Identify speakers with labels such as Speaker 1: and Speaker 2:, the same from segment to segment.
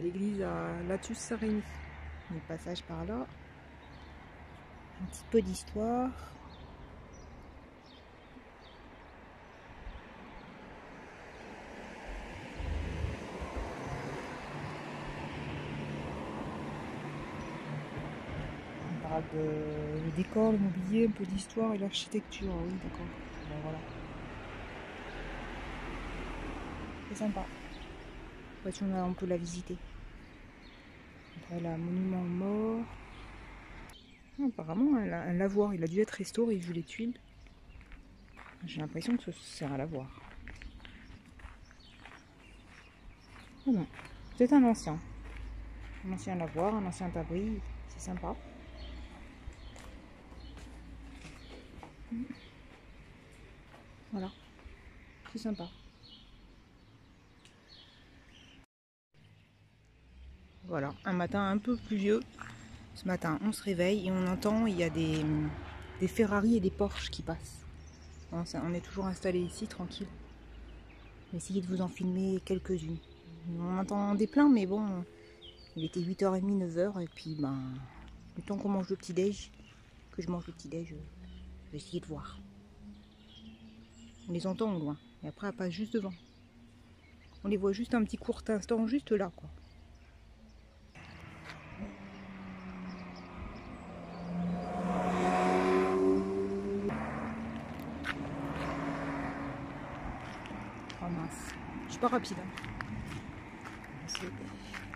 Speaker 1: l'église à Latus-Saint-Rémy.
Speaker 2: Le passage par là. Un petit peu d'histoire. On parle de le décor, le mobilier, un peu d'histoire et l'architecture. Oui, d'accord. Bon, voilà. C'est sympa. Voiture, on peut la visiter. Après, là, monument mort. Apparemment, un lavoir, il a dû être restauré vu les tuiles. J'ai l'impression que c'est un lavoir. Oh non, c'est un ancien lavoir, un ancien abri, c'est sympa. Voilà, c'est sympa. Voilà, un matin un peu pluvieux. Ce matin, on se réveille et on entend, il y a des Ferrari et des Porsche qui passent. Bon, on est toujours installé ici, tranquille. Je vais essayer de vous en filmer quelques-unes. On entendait plein, mais bon, il était 8h30, 9h, et puis ben, le temps qu'on mange le petit-déj, que je mange le petit-déj, je vais essayer de voir. On les entend au loin, et après, elle passe juste devant. On les voit juste un petit court instant, juste là, quoi. Oh mince, je suis pas rapide. Il va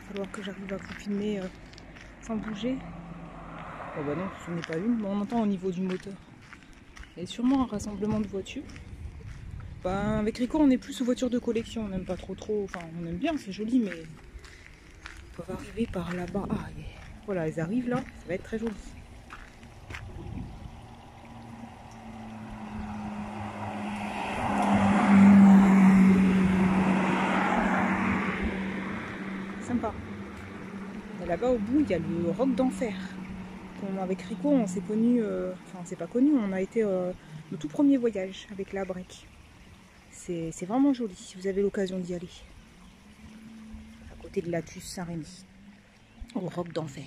Speaker 2: falloir que j'arrive à vous filmer sans bouger. Oh bah non, ce n'est pas une, mais on entend au niveau du moteur. Il y a sûrement un rassemblement de voitures. Ben, avec Rico, on est plus aux voitures de collection, on n'aime pas trop, enfin on aime bien, c'est joli, mais ils peuvent arriver par là-bas. Ah, yeah. Voilà, elles arrivent là, ça va être très joli. Sympa. Et là-bas au bout, il y a le Roc d'Enfer. Avec Rico, on s'est connus, enfin on s'est pas connus, on a été le tout premier voyage avec la break. C'est vraiment joli si vous avez l'occasion d'y aller. À côté de Latus-Saint-Rémy, au Roc d'Enfer.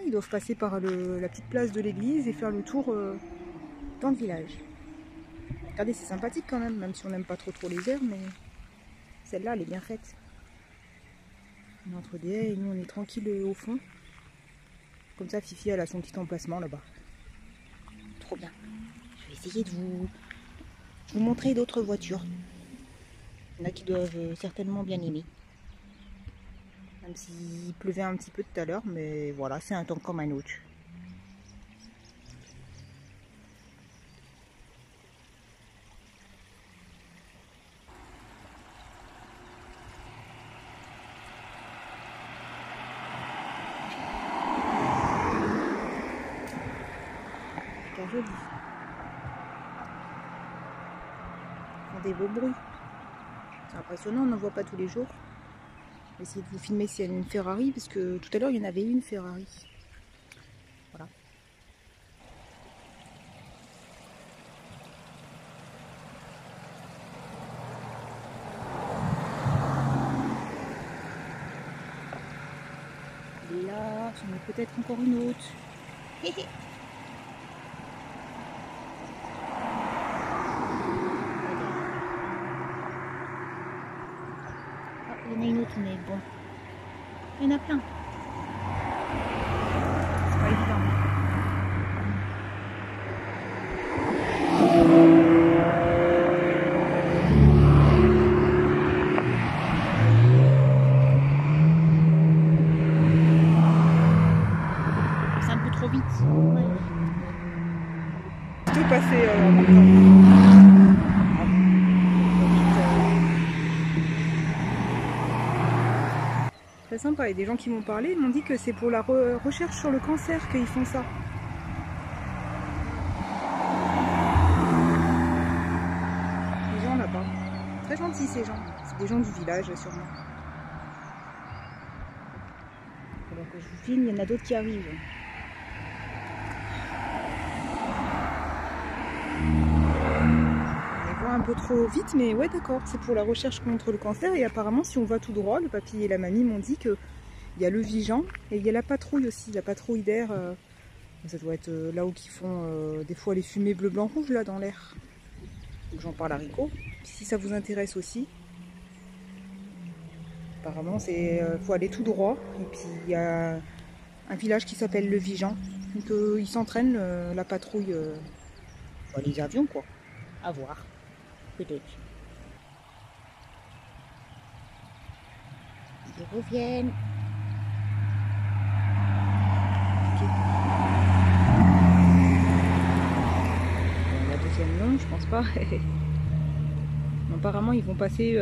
Speaker 2: Ils doivent passer par la petite place de l'église et faire le tour dans le village. Regardez, c'est sympathique quand même si on n'aime pas trop les airs, mais celle-là, elle est bien faite. On est entre des haies et nous, on est tranquille au fond. Comme ça, Fifi, elle a son petit emplacement là-bas. Trop bien. Je vais essayer de vous montrer d'autres voitures. Il y en a qui doivent certainement bien aimer. Même s'il pleuvait un petit peu tout à l'heure, mais voilà, c'est un temps comme un autre. C'est joli. Ils font des beaux bruits. C'est impressionnant, on n'en voit pas tous les jours. Je vais essayer de vous filmer s'il y a une Ferrari, parce que tout à l'heure il y en avait une Ferrari. Voilà. Et là, j'en ai peut-être encore une autre. Il y en a une autre, mais bon, il y en a plein. C'est pas évident. C'est un peu trop vite. Ouais. Tout passer en même temps. C'est sympa, il y a des gens qui m'ont parlé, ils m'ont dit que c'est pour la recherche sur le cancer qu'ils font ça. Les gens là-bas, très gentils ces gens, c'est des gens du village sûrement. Alors que je vous filme, il y en a d'autres qui arrivent. On les voit un peu trop vite, mais ouais, d'accord, c'est pour la recherche contre le cancer. Et apparemment, si on va tout droit, le papy et la mamie m'ont dit qu'il y a le Vigan et il y a la patrouille aussi, la patrouille d'air. Ça doit être là où ils font des fois les fumées bleu, blanc, rouge là dans l'air. Donc j'en parle à Rico. Si ça vous intéresse aussi. Apparemment, c'est faut aller tout droit. Et puis il y a un village qui s'appelle le Vigan. Donc ils s'entraînent, la patrouille, les avions quoi. À voir, peut-être. Ils reviennent. Okay. Bon, la deuxième non, je pense pas. Apparemment, ils vont passer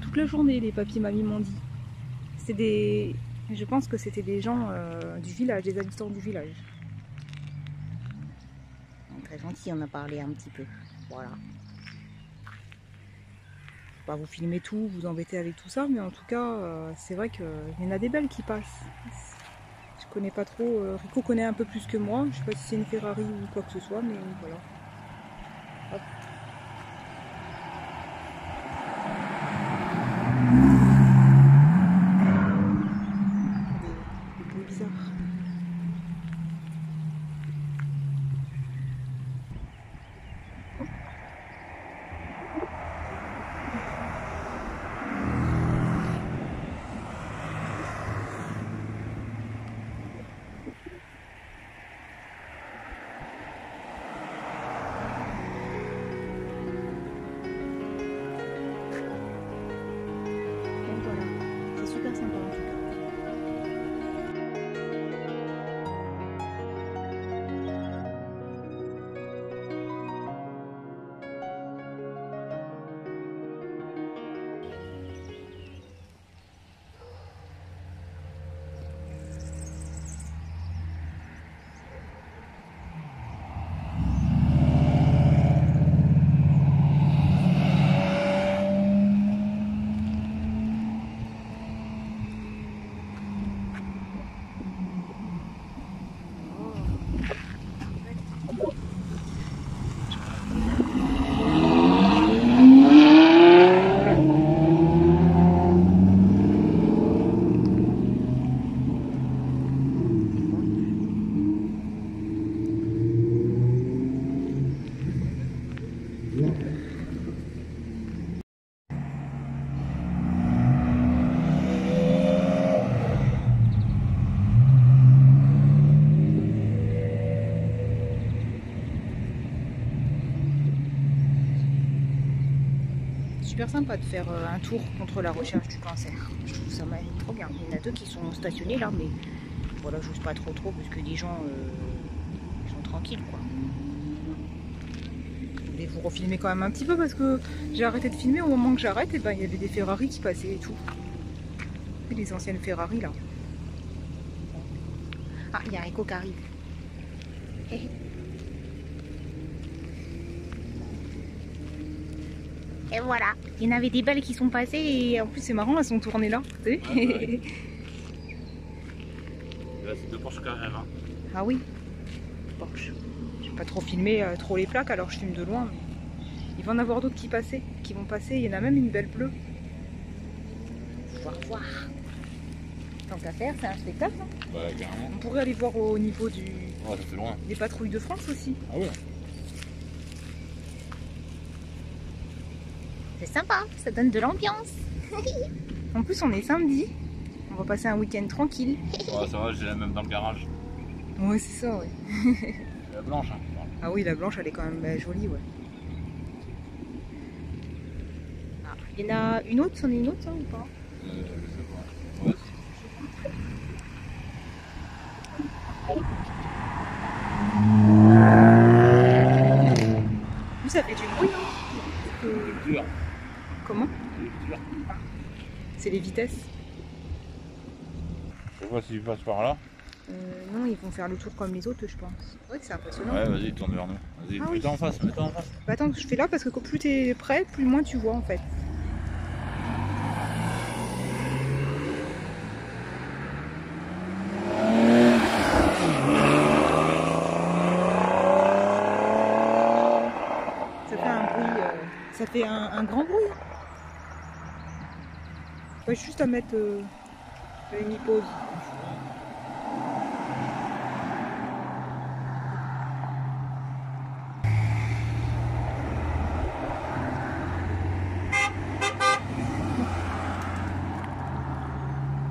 Speaker 2: toute la journée, les papis mamies m'ont dit. C'est des... Je pense que c'était des gens du village, des habitants du village. Très gentil, on a parlé un petit peu. Voilà. Pas vous filmer tout, vous embêter avec tout ça, mais en tout cas, c'est vrai qu'il y en a des belles qui passent. Je connais pas trop. Rico connaît un peu plus que moi. Je sais pas si c'est une Ferrari ou quoi que ce soit, mais voilà. Hop. Des bruits bizarres. Super sympa en tout cas. Super sympa de faire un tour contre la recherche du cancer. Je trouve ça trop bien. Il y en a deux qui sont stationnés là, mais voilà, j'ose pas trop parce que les gens sont tranquilles quoi. Je voulais vous refilmer quand même un petit peu parce que j'ai arrêté de filmer au moment que j'arrête et ben il y avait des Ferrari qui passaient et tout. Et les anciennes Ferrari là. Ah, il y a Rico qui arrive. Et voilà, il y en avait des belles qui sont passées et en plus c'est marrant, elles sont tournées là. Vous savez ouais.
Speaker 3: Là c'est deux Porsche Carrera.
Speaker 2: Ah oui, Porsche. J'ai pas trop filmé trop les plaques alors je filme de loin. Mais... il va en avoir d'autres qui vont passer. Il y en a même une belle bleue. Faut voir. Tant qu'à faire, c'est un spectacle. Hein.
Speaker 3: Ouais, carrément.
Speaker 2: On pourrait aller voir au niveau du...
Speaker 3: ouais, ça fait loin.
Speaker 2: Des patrouilles de France aussi.
Speaker 3: Ah ouais.
Speaker 2: C'est sympa, ça donne de l'ambiance. En plus, on est samedi. On va passer un week-end tranquille.
Speaker 3: Ouais, ça va, j'ai la même dans le garage.
Speaker 2: Ouais, c'est ça, ouais.
Speaker 3: La blanche, hein.
Speaker 2: Ah oui, la blanche, elle est quand même jolie, ouais. Ah, il y en a une autre, c'en est une autre, ça, ou pas
Speaker 3: Je sais pas. Ouais,
Speaker 2: Lui, ça fait du bruit, hein.
Speaker 3: c'est dur.
Speaker 2: Comment?
Speaker 3: C'est dur.
Speaker 2: C'est les vitesses.
Speaker 3: Je sais pas s'ils passent par là.
Speaker 2: Non, ils vont faire le tour comme les autres, je pense. C'est vrai que c'est impressionnant.
Speaker 3: Ouais, vas-y, tourne vers nous. Vas-y,
Speaker 2: Ah,
Speaker 3: mets-toi en face, mets-toi en face.
Speaker 2: Bah attends, je fais là parce que plus t'es près, plus moins tu vois en fait. Ça fait un bruit Ça fait un grand bruit. Ouais, juste à mettre une pause.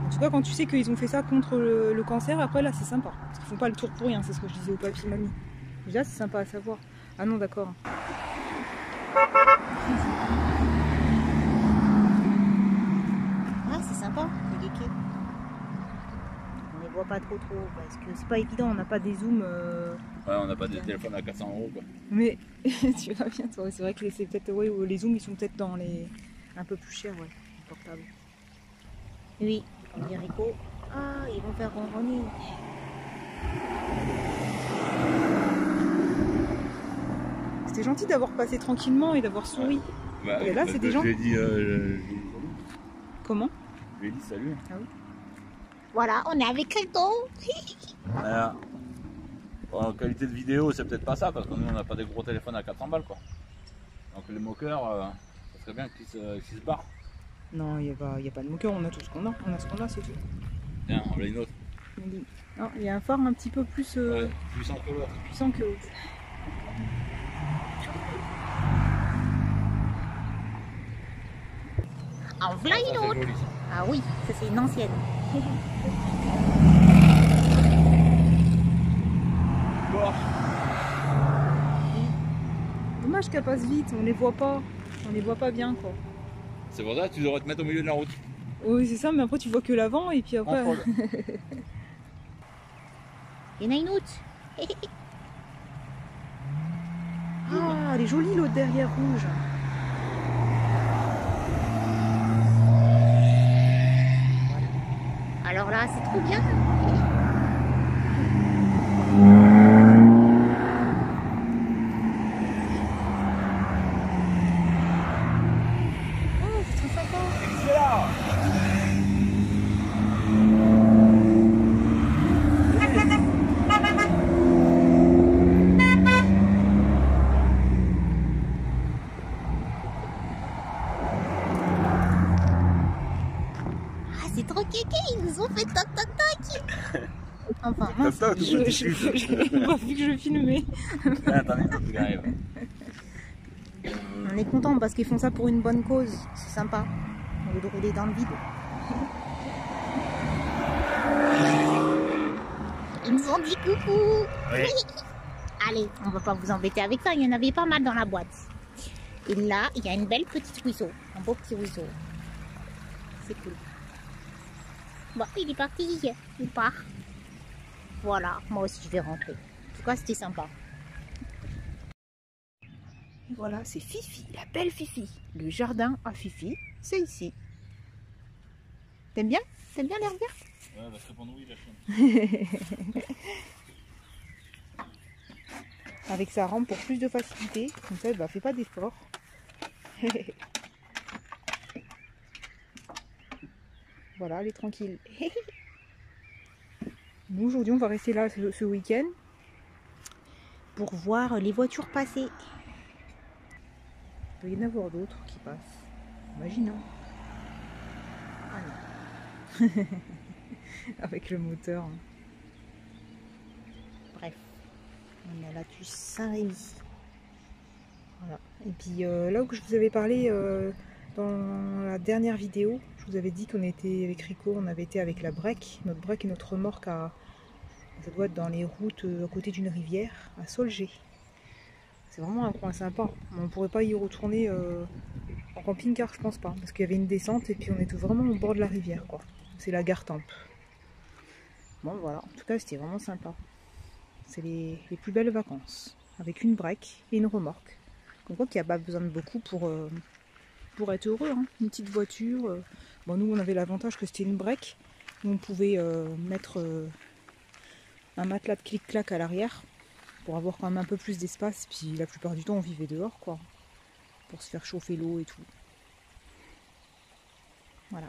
Speaker 2: En tout cas, quand tu sais qu'ils ont fait ça contre le cancer, après là c'est sympa. Parce qu'ils font pas le tour pour rien, c'est ce que je disais au papy mamie. Déjà c'est sympa à savoir. Ah non, d'accord. Ah, c'est sympa, les geckos. On les voit pas trop parce que c'est pas évident, on n'a pas des zooms.
Speaker 3: Ouais, on n'a pas des téléphones à 400 € quoi.
Speaker 2: Mais tu vas bien toi, c'est vrai que c'est peut-être les zooms ils sont peut-être dans les un peu plus chers, ouais, les portables. Oui, comme dit Rico. Ah, ils vont faire ronronner. C'était gentil d'avoir passé tranquillement et d'avoir souri.
Speaker 3: Bah,
Speaker 2: et là, c'est des gens.
Speaker 3: J'ai dit salut.
Speaker 2: Comment?
Speaker 3: Je lui ai dit salut.
Speaker 2: Ah oui.
Speaker 4: Voilà, on est avec Rico.
Speaker 3: Voilà. Bon, en qualité de vidéo, c'est peut-être pas ça, parce que nous on n'a pas des gros téléphones à 400 balles quoi. Donc les moqueurs, ça serait bien qu'ils se barrent.
Speaker 2: Non, il n'y a pas de moqueur, on a tout ce qu'on a. On a ce qu'on a, c'est tout.
Speaker 3: Tiens, on a une autre.
Speaker 2: Non, il y a un phare un petit peu plus
Speaker 3: Ouais, puissant que l'autre.
Speaker 2: puissant que l'autre.
Speaker 4: En voilà une autre.
Speaker 3: Joli, ça.
Speaker 4: Ah oui, ça c'est une ancienne.
Speaker 3: Bon.
Speaker 2: Dommage qu'elle passe vite, on les voit pas. On les voit pas bien quoi.
Speaker 3: C'est pour ça que tu devrais te mettre au milieu de la route.
Speaker 2: Oui, c'est ça, mais après tu vois que l'avant et puis après.
Speaker 4: Il y en a une autre.
Speaker 2: Ah, elle est jolie l'autre derrière rouge.
Speaker 4: Alors là, c'est trop bien.
Speaker 2: Oh, c'est trop sympa.
Speaker 3: C'est là.
Speaker 4: Ah, c'est trop kéké, ils nous ont fait toc toc toc.
Speaker 2: Enfin, mince,
Speaker 3: Toc, toc,
Speaker 2: vu que je filmais.
Speaker 3: Attendez, il arrive.
Speaker 2: On est content parce qu'ils font ça pour une bonne cause, c'est sympa. Au lieu de rouler dans le vide.
Speaker 4: Ils nous ont dit coucou.
Speaker 3: Oui.
Speaker 4: Allez, on va pas vous embêter avec ça, il y en avait pas mal dans la boîte. Et là, il y a une belle petite ruisseau, un beau petit ruisseau. C'est cool. Bon, il est parti, il part. Voilà, moi aussi je vais rentrer. En tout cas, c'était sympa.
Speaker 2: Et voilà, c'est Fifi, la belle Fifi. Le jardin à Fifi, c'est ici. T'aimes bien? T'aimes bien l'herbe verte?
Speaker 3: Ouais, parce que pour nous, il a chiant.
Speaker 2: Avec sa rampe pour plus de facilité. Comme ça, elle fait pas d'effort. Voilà, elle est tranquille. Nous, aujourd'hui, on va rester là ce week-end
Speaker 4: Pour voir les voitures passer.
Speaker 2: Il doit y en avoir d'autres qui passent. Imagine, hein. Ah non. Avec le moteur. Hein.
Speaker 4: Bref, on a la tuche Saint-Rémy.
Speaker 2: Voilà. Et puis là où je vous avais parlé dans la dernière vidéo, je vous avais dit qu'on était avec Rico, on avait été avec la break, notre break et notre remorque ça doit être dans les routes à côté d'une rivière, à Solgé. C'est vraiment un coin sympa. On ne pourrait pas y retourner en camping-car, je pense pas, parce qu'il y avait une descente et puis on était vraiment au bord de la rivière, quoi. C'est la Gartempe. Bon voilà, en tout cas c'était vraiment sympa. C'est les plus belles vacances, avec une break et une remorque. Comme quoi qu'il n'y a pas besoin de beaucoup pour être heureux, hein. Une petite voiture. Bon, nous on avait l'avantage que c'était une break, où on pouvait mettre un matelas de clic-clac à l'arrière, pour avoir quand même un peu plus d'espace. Puis la plupart du temps on vivait dehors, quoi, pour se faire chauffer l'eau et tout. Voilà.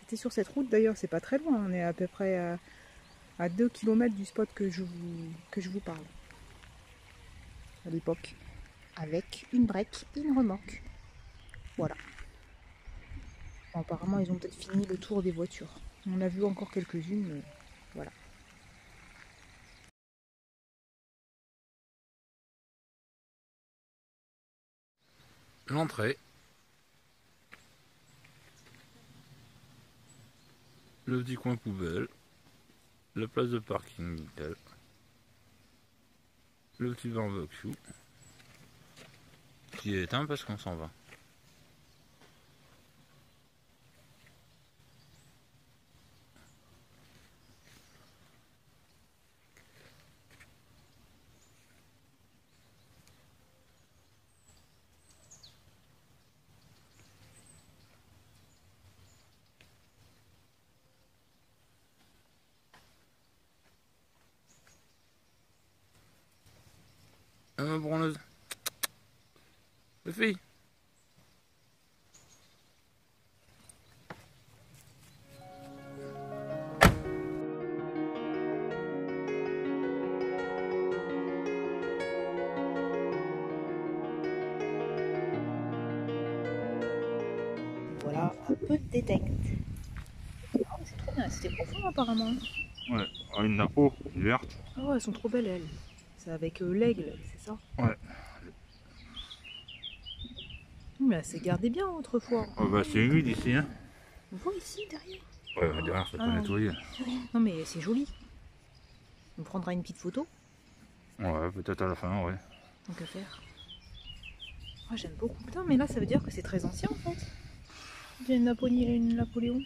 Speaker 2: C'était sur cette route d'ailleurs, c'est pas très loin, on est à peu près à 2 km du spot que je vous parle. À l'époque. Avec une break et une remorque. Voilà. Bon, apparemment, ils ont peut-être fini le tour des voitures. On a vu encore quelques-unes, mais voilà.
Speaker 3: L'entrée. Le petit coin poubelle. La place de parking nickel. Le petit barbecue. Qui est éteint parce qu'on s'en va. Ma bronzeuse. Les filles.
Speaker 2: Voilà, un peu de détecte. Oh, c'est trop bien, c'était profond apparemment.
Speaker 3: Ouais, une napo verte.
Speaker 2: Oh, elles sont trop belles elles. C'est avec l'aigle, c'est ça?
Speaker 3: Ouais.
Speaker 2: Mais elle s'est gardée bien autrefois.
Speaker 3: Oh bah c'est humide ici hein.
Speaker 2: On voit ici derrière.
Speaker 3: Ouais, derrière c'est pas nettoyé.
Speaker 2: Non mais c'est joli. On prendra une petite photo.
Speaker 3: Ouais, peut-être à la fin, ouais.
Speaker 2: Tant qu'à faire. Oh, j'aime beaucoup. Putain, mais là ça veut dire que c'est très ancien en fait. Il y a une Napoléon.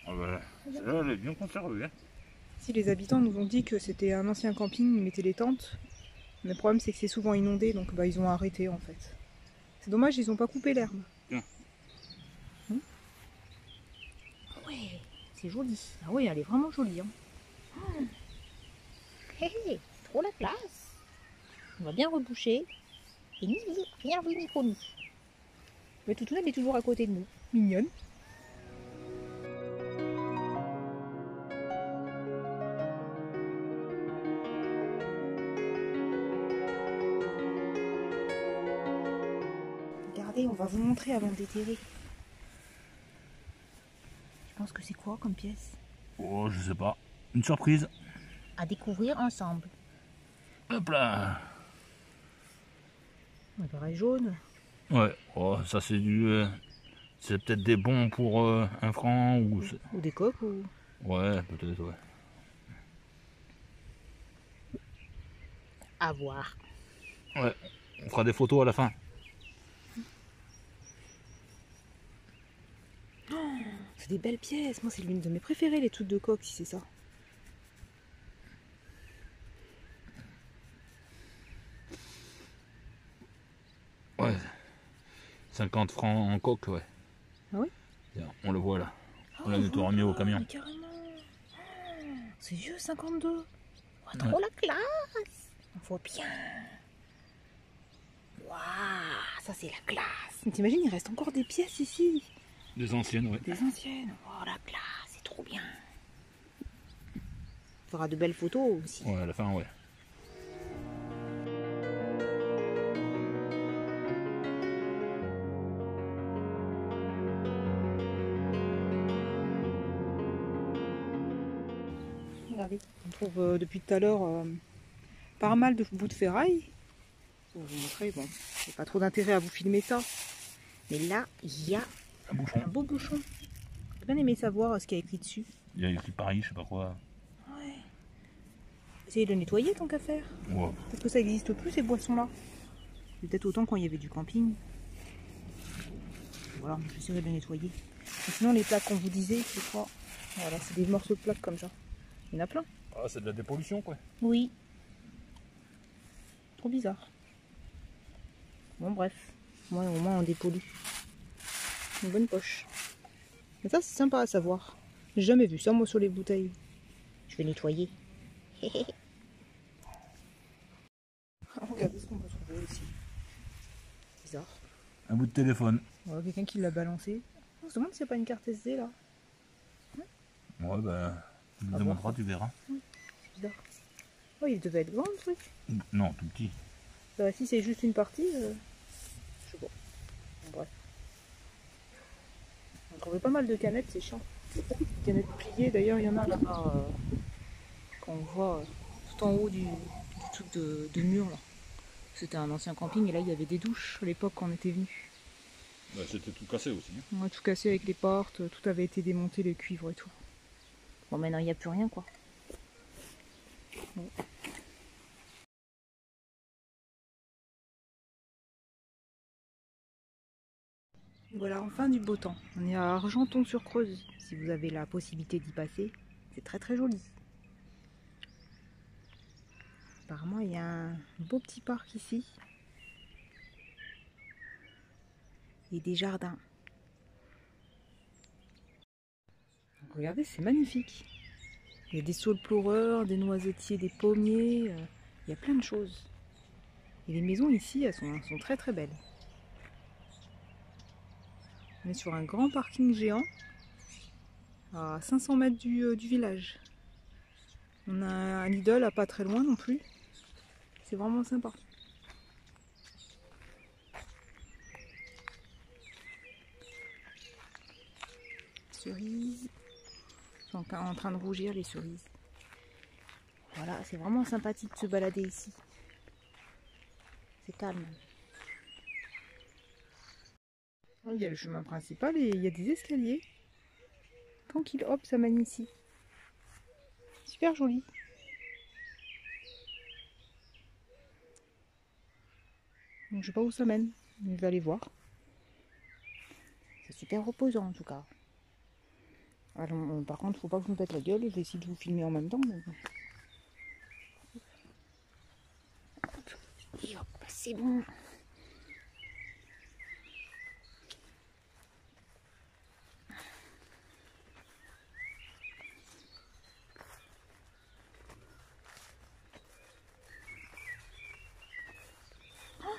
Speaker 3: Ah bah, celle-là elle est bien conservée. Hein.
Speaker 2: Si les habitants nous ont dit que c'était un ancien camping, ils mettaient les tentes. Mais le problème c'est que c'est souvent inondé, donc bah, ils ont arrêté en fait. C'est dommage, ils ont pas coupé l'herbe.
Speaker 3: Tiens.
Speaker 2: Ah ouais, c'est joli. Ah ouais, elle est vraiment jolie. Hein.
Speaker 4: Hé hé, trop la classe. On va bien reboucher. Et ni rien vu ni connu.
Speaker 2: Mais Toutoune, elle est toujours à côté de nous. Mignonne. Regardez, on va vous montrer avant de déterrer. Je pense que c'est quoi comme pièce?
Speaker 3: Oh, je sais pas. Une surprise.
Speaker 4: À découvrir ensemble.
Speaker 3: Hop là.
Speaker 2: Un pareil jaune.
Speaker 3: Ouais, oh, ça c'est du... c'est peut-être des bons pour 1 franc ou...
Speaker 2: Ou des coques ou...
Speaker 3: Ouais, peut-être, ouais.
Speaker 4: À voir.
Speaker 3: Ouais, on fera des photos à la fin.
Speaker 2: C'est des belles pièces. Moi, c'est l'une de mes préférées, les trucs de coque, si c'est ça.
Speaker 3: Ouais. 50 francs en coque, ouais.
Speaker 2: Ah oui?
Speaker 3: Tiens, on le voit là. On l'a
Speaker 2: Oh,
Speaker 3: nettoyé remis au
Speaker 2: voilà,
Speaker 3: camion.
Speaker 2: mais carrément. C'est vieux, 52.
Speaker 4: Oh, trop la classe.
Speaker 2: On voit bien. Waouh, ça c'est la classe. T'imagines, il reste encore des pièces ici.
Speaker 3: Des anciennes, ouais.
Speaker 2: Des anciennes. Oh la classe, c'est trop bien. On fera de belles photos aussi.
Speaker 3: Ouais, à la fin, ouais.
Speaker 2: Regardez, on trouve depuis tout à l'heure pas mal de bouts de ferraille. Pour vous montrer, bon, j'ai pas trop d'intérêt à vous filmer ça. Mais là, il y a un beau bouchon. J'ai bien aimé savoir ce qu'il y a écrit dessus.
Speaker 3: Il y a écrit Paris, je sais pas quoi.
Speaker 2: Ouais. Essayez de le nettoyer tant qu'à faire.
Speaker 3: Ouais.
Speaker 2: Peut-être que ça n'existe plus ces boissons-là. C'est peut-être autant quand il y avait du camping. Voilà, j'essaierai de le nettoyer. Et sinon, les plaques qu'on vous disait, c'est quoi? Voilà, c'est des morceaux de plaques comme ça. Il y en a plein.
Speaker 3: Ah, c'est de la dépollution, quoi.
Speaker 2: Oui. Trop bizarre. Bon, bref. Moi, au moins, on dépollue. Une bonne poche. Mais ça, c'est sympa à savoir. J'ai jamais vu ça, moi, sur les bouteilles.
Speaker 4: Je vais nettoyer.
Speaker 2: Regardez ce qu'on peut trouver aussi. Bizarre.
Speaker 3: Un bout de téléphone.
Speaker 2: Voilà, quelqu'un qui l'a balancé. On se demande s'il n'y a pas une carte SD là.
Speaker 3: Ouais, bah, tu me
Speaker 2: À
Speaker 3: demanderas,
Speaker 2: voir.
Speaker 3: tu verras.
Speaker 2: C'est bizarre. Oh, il devait être grand le truc.
Speaker 3: Non, tout petit.
Speaker 2: Bah, si c'est juste une partie, je sais pas. Bon, bref. trouvé pas mal de canettes, c'est chiant. Des canettes pliées, d'ailleurs il y en a là-bas, quand on voit tout en haut du truc de mur là. C'était un ancien camping et là il y avait des douches à l'époque quand on était venu.
Speaker 3: Bah, c'était tout cassé aussi. Hein.
Speaker 2: Ouais, tout cassé avec les portes, tout avait été démonté, les cuivres et tout. Bon maintenant il n'y a plus rien quoi. Bon. Voilà, enfin du beau temps. On est à Argenton-sur-Creuse. Si vous avez la possibilité d'y passer, c'est très très joli. Apparemment, il y a un beau petit parc ici. Et des jardins. Donc, regardez, c'est magnifique. Il y a des saules pleureurs, des noisetiers, des pommiers. Il y a plein de choses. Et les maisons ici, elles sont très très belles. On est sur un grand parking géant. À 500 mètres du village. On a un Lidl à pas très loin non plus. C'est vraiment sympa. Cerises. Ils sont en train de rougir les cerises. Voilà, c'est vraiment sympathique de se balader ici. C'est calme. Il y a le chemin principal et il y a des escaliers. Tranquille, hop, ça mène ici. Super joli. Donc, je sais pas où ça mène, mais je vais aller voir. C'est super reposant en tout cas. Alors, par contre, faut pas que je me pète la gueule. Je vais essayer de vous filmer en même temps. Mais... Et hop, c'est bon.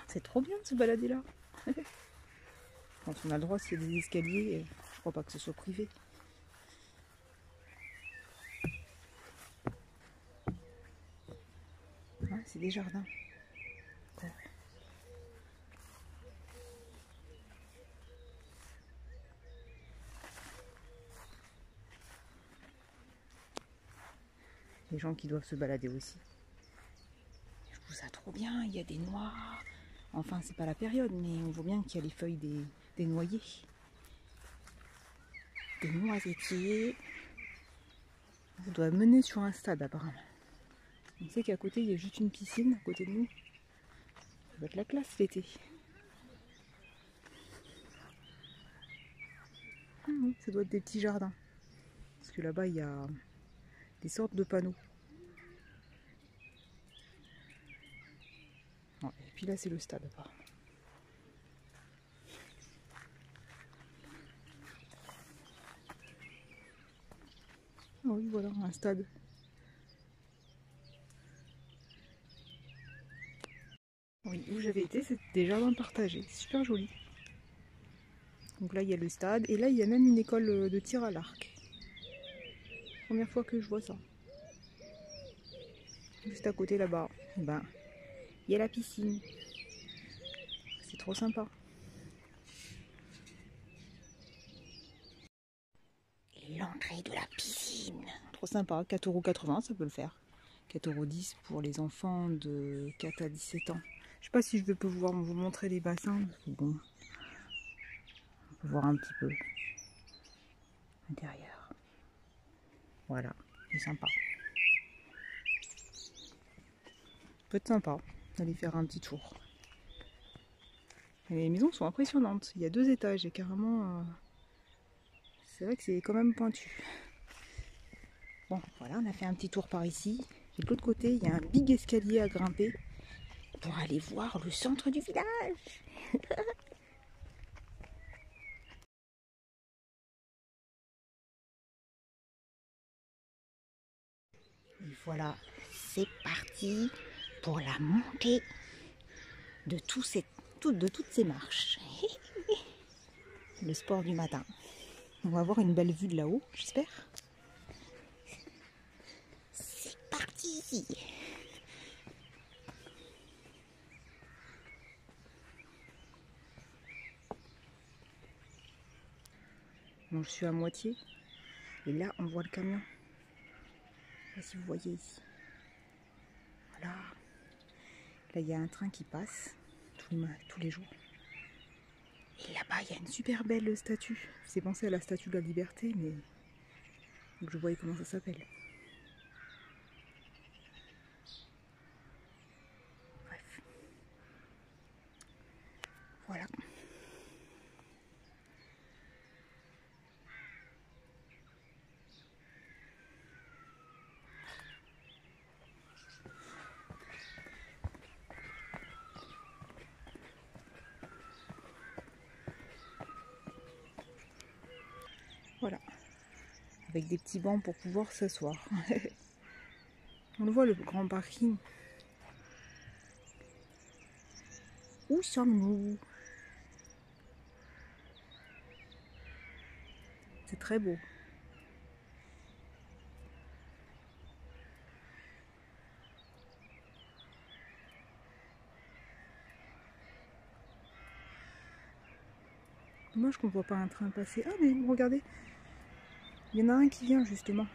Speaker 2: C'est trop bien de se balader là. Quand on a le droit, s'il y a des escaliers, je crois pas que ce soit privé. Ah, c'est des jardins. D'accord. Les gens qui doivent se balader aussi. Je trouve ça trop bien, il y a des noix. Enfin, c'est pas la période, mais on voit bien qu'il y a les feuilles des noyers. Des noisetiers. Ça doit mener sur un stade apparemment. On sait qu'à côté, il y a juste une piscine à côté de nous. Ça va être la classe l'été. Ah oui, ça doit être des petits jardins. Parce que là-bas, il y a des sortes de panneaux. Ouais, et puis là, c'est le stade apparemment. Ah oui, voilà, un stade. Oui, où j'avais été, c'était des jardins partagés. Super joli. Donc là, il y a le stade. Et là, il y a même une école de tir à l'arc. Première fois que je vois ça. Juste à côté là-bas, ben, il y a la piscine. C'est trop sympa. L'entrée de la piscine. Trop sympa, 4,80 €, ça peut le faire. 4,10 € pour les enfants de 4 à 17 ans. Je sais pas si je vais pouvoir vous montrer les bassins. Bon, on peut voir un petit peu l'intérieur. Voilà, c'est sympa. Peut être sympa d'aller faire un petit tour. Et les maisons sont impressionnantes. Il y a 2 étages et carrément... c'est vrai que c'est quand même pointu. Bon, voilà, on a fait un petit tour par ici. Et de l'autre côté, il y a un big escalier à grimper pour aller voir le centre du village. Et voilà, c'est parti pour la montée de toutes ces marches. Le sport du matin. On va avoir une belle vue de là-haut, j'espère. C'est parti! dont je suis à moitié. Et là, on voit le camion. Je sais pas si vous voyez ici. Voilà. Là, il y a un train qui passe tous les jours. Et là-bas, il y a une super belle statue. C'est pensé à la statue de la Liberté, mais donc je voyais comment ça s'appelle. Bref. Voilà. Voilà. Avec des petits bancs pour pouvoir s'asseoir. On le voit, le grand parking. Où sommes-nous? C'est très beau. Dommage qu'on ne voit pas un train passer. Ah mais regardez, il y en a un qui vient justement.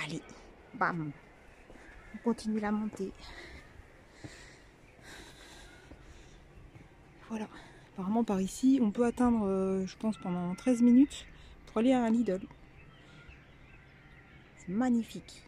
Speaker 2: Allez, bam. On continue la montée. Voilà. Apparemment par ici, on peut atteindre, je pense, pendant 13 minutes pour aller à un Lidl. C'est magnifique.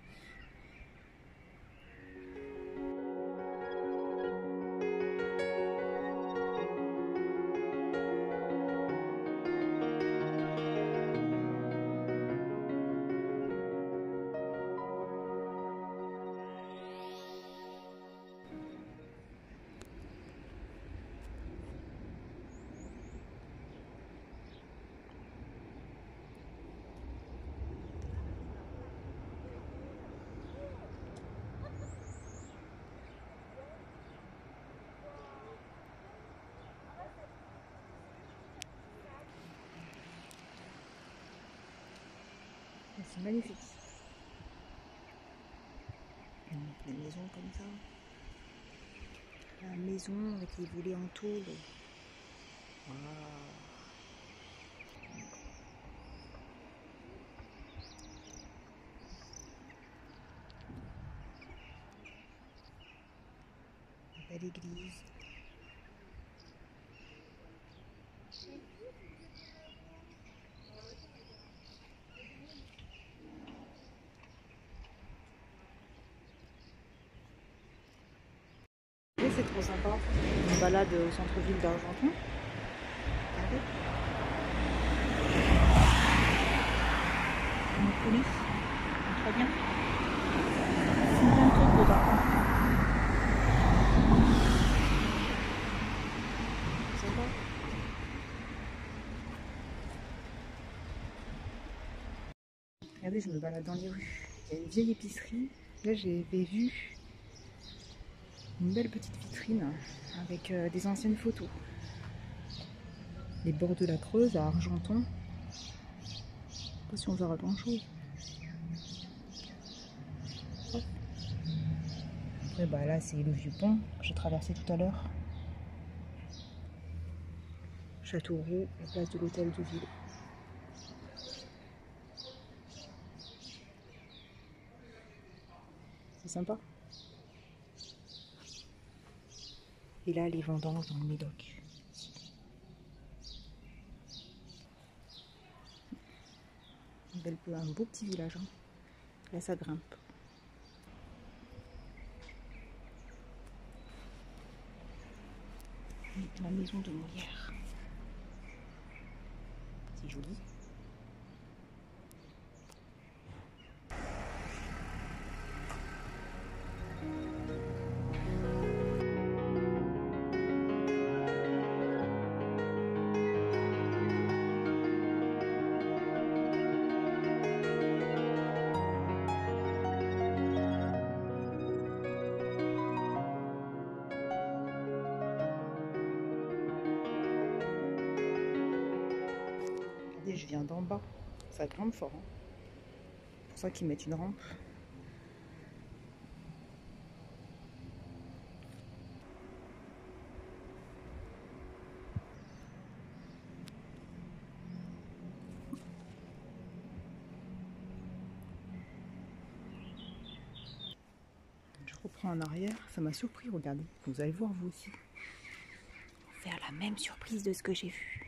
Speaker 2: C'est magnifique. Des maisons comme ça. La maison avec les volets en tôle. Wow. Belle église. C'est trop sympa. Une balade au centre-ville d'Argenton. Regardez. Une police. Très bien. C'est bien trop beau par contre. Sympa. Regardez, je me balade dans les rues. Il y a une vieille épicerie. Là, j'avais vu une belle petite vitrine avec des anciennes photos. Les bords de la Creuse à Argenton. Je sais pas si on verra grand chose. Après, bah là, c'est le vieux pont que j'ai traversé tout à l'heure. Châteauroux, la place de l'hôtel de ville. C'est sympa. Et là, les vendanges dans le Médoc. Un beau petit village. Hein. Là, ça grimpe. La maison de Molière. C'est joli. vient d'en bas. Ça grimpe fort. Hein. C'est pour ça qu'ils mettent une rampe. Je reprends en arrière. Ça m'a surpris, regardez. Vous allez voir vous aussi. Faire la même surprise de ce que j'ai vu.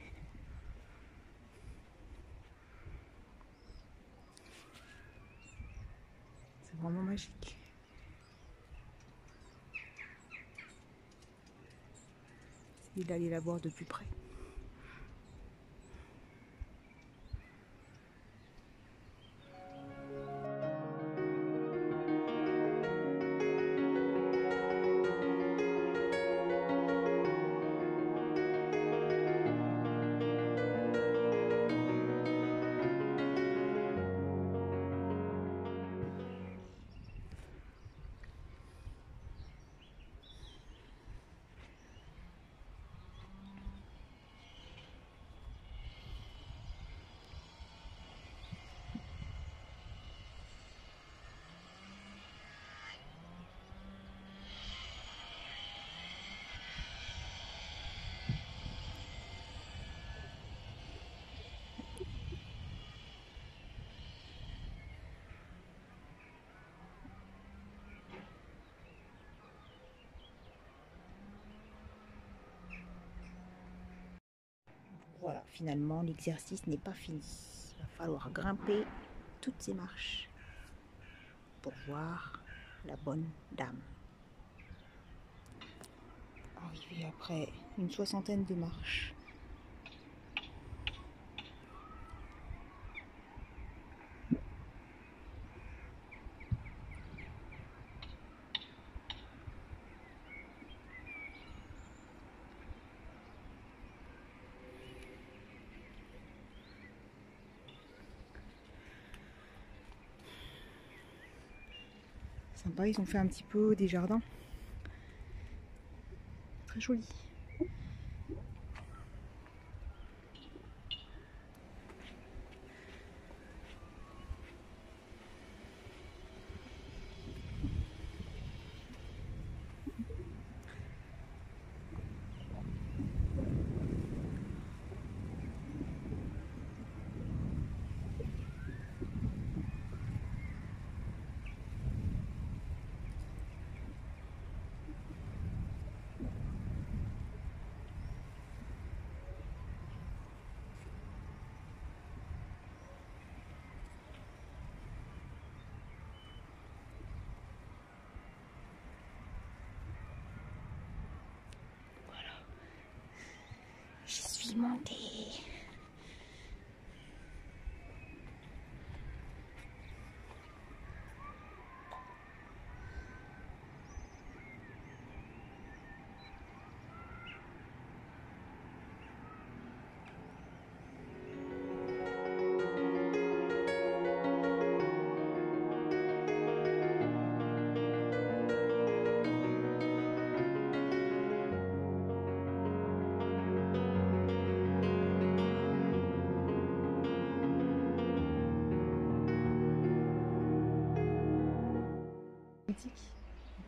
Speaker 2: C'est vraiment magique. Essayez d'aller la voir de plus près. Voilà, finalement, l'exercice n'est pas fini. Il va falloir grimper toutes ces marches pour voir la bonne dame. Arrivé après une soixantaine de marches. Sympa, ils ont fait un petit peu des jardins. Très joli. Je suis montée.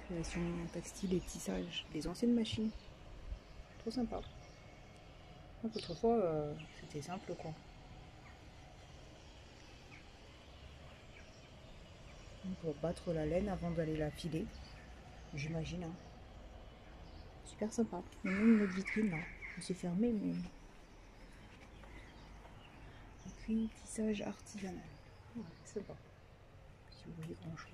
Speaker 2: Création textile et tissage, des anciennes machines. Trop sympa. Donc, autrefois, c'était simple quoi. Pour battre la laine avant d'aller la filer, j'imagine. Hein. Super sympa. Il y a même une autre vitrine là. C'est fermé mais. Et puis tissage artisanal. Ouais, c'est sympa. Si vous voyez grand chose.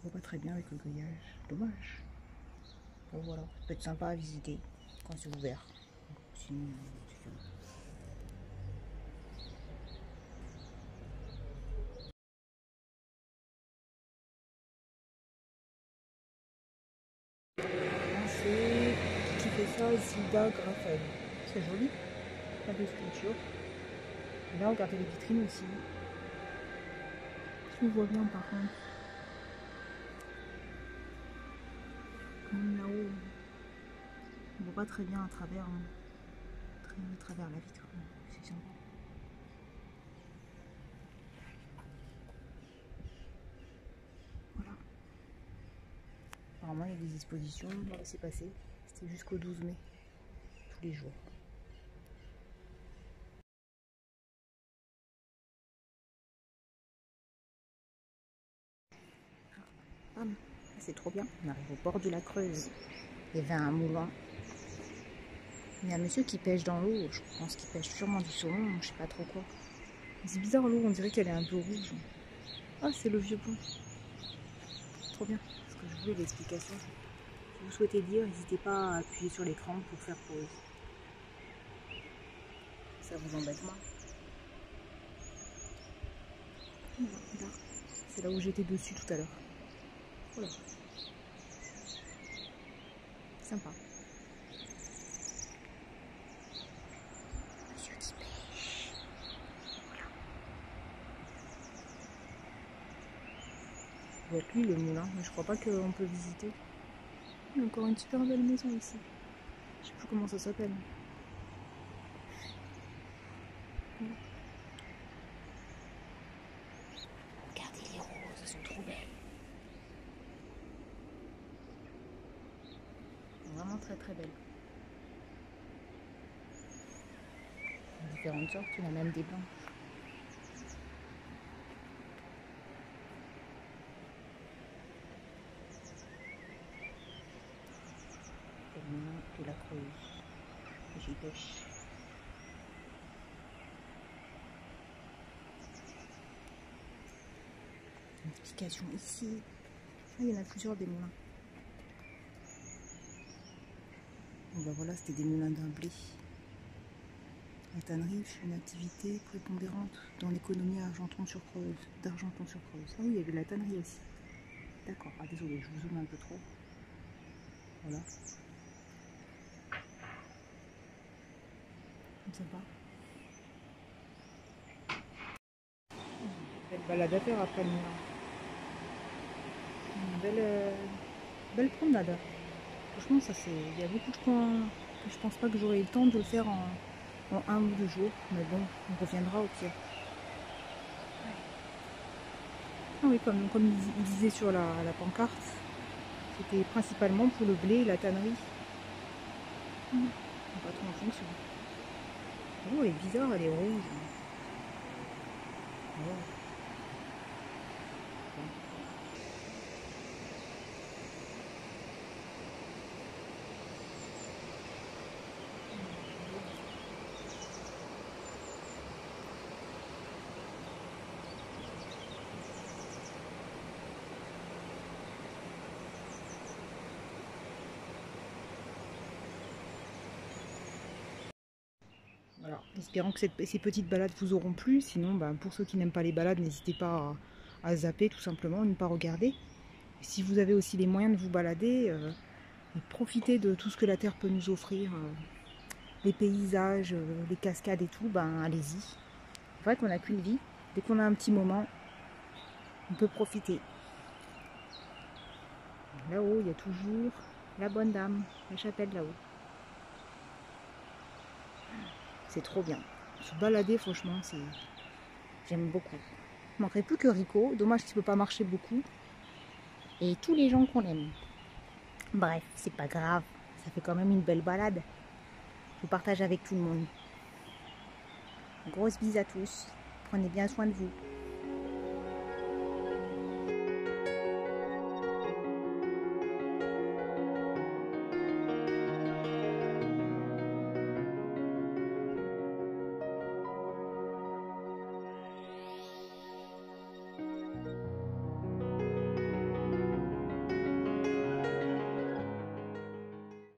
Speaker 2: On voit pas très bien avec le grillage, dommage. Donc voilà, ça peut être sympa à visiter quand c'est ouvert. Sinon, c'est qui fait ça, Zilda Graffel. C'est joli, plein de sculptures. Là, regardez les vitrines aussi. tu le vois bien par contre. Même là-haut, on voit pas très bien à travers, à travers la vitre. C'est sympa. Voilà. Apparemment il y a des expositions, on va laisser passer. C'était jusqu'au 12 mai, tous les jours. C'est trop bien. On arrive au bord de la Creuse. Il y avait un moulin. Il y a un monsieur qui pêche dans l'eau. Je pense qu'il pêche sûrement du saumon, je sais pas trop quoi. C'est bizarre l'eau, on dirait qu'elle est un peu rouge. Ah, c'est le vieux pont. Trop bien. Parce que je voulais l'explication. Si vous souhaitez lire, n'hésitez pas à appuyer sur l'écran pour faire pause. Ça vous embête moins. Voilà. C'est là où j'étais dessus tout à l'heure. Voilà. Sympa. Monsieur qui pêche. Voilà. Il y a lui le moulin, mais je crois pas qu'on peut visiter. Il y a encore une super belle maison ici. Je sais plus comment ça s'appelle. Voilà. Regardez les roses, elles sont trop belles. Vraiment très très belle. Différentes sortes, il y en a même des blancs. Le moulin de la Creuse. J'y pêche. Une explication ici. Ah, il y en a plusieurs des moulins. Bon ben voilà, c'était des moulins d'un blé. La tannerie fut une activité prépondérante dans l'économie d'Argenton-sur-Creuse. Ah oui, il y avait la tannerie aussi. D'accord, ah désolé, je vous zoome un peu trop. Voilà. Comme sympa. Belle balade à faire après le moulin. Une belle promenade. Franchement, ça c'est. Il y a beaucoup de coins que je pense pas que j'aurai eu le temps de le faire en 1 ou 2 jours. Mais bon, on reviendra au pire. Ah oui, comme il disait sur la pancarte, c'était principalement pour le blé et la tannerie. Pas trop en fonction. Oh, elle est bizarre, elle est rouge. Oh. Voilà, espérons que ces petites balades vous auront plu. Sinon, ben, pour ceux qui n'aiment pas les balades, n'hésitez pas à zapper tout simplement, ne pas regarder. Et si vous avez aussi les moyens de vous balader, profitez de tout ce que la Terre peut nous offrir. Les paysages, les cascades et tout, ben allez-y. C'est vrai qu'on n'a qu'une vie. Dès qu'on a un petit moment, on peut profiter. Là-haut, il y a toujours la bonne dame, la chapelle là-haut. C'est trop bien. Se balader, franchement, j'aime beaucoup. Il ne manquerait plus que Rico. Dommage qu'il ne peut pas marcher beaucoup. Et tous les gens qu'on aime. Bref, c'est pas grave. Ça fait quand même une belle balade. Je vous partage avec tout le monde. Grosse bise à tous. Prenez bien soin de vous.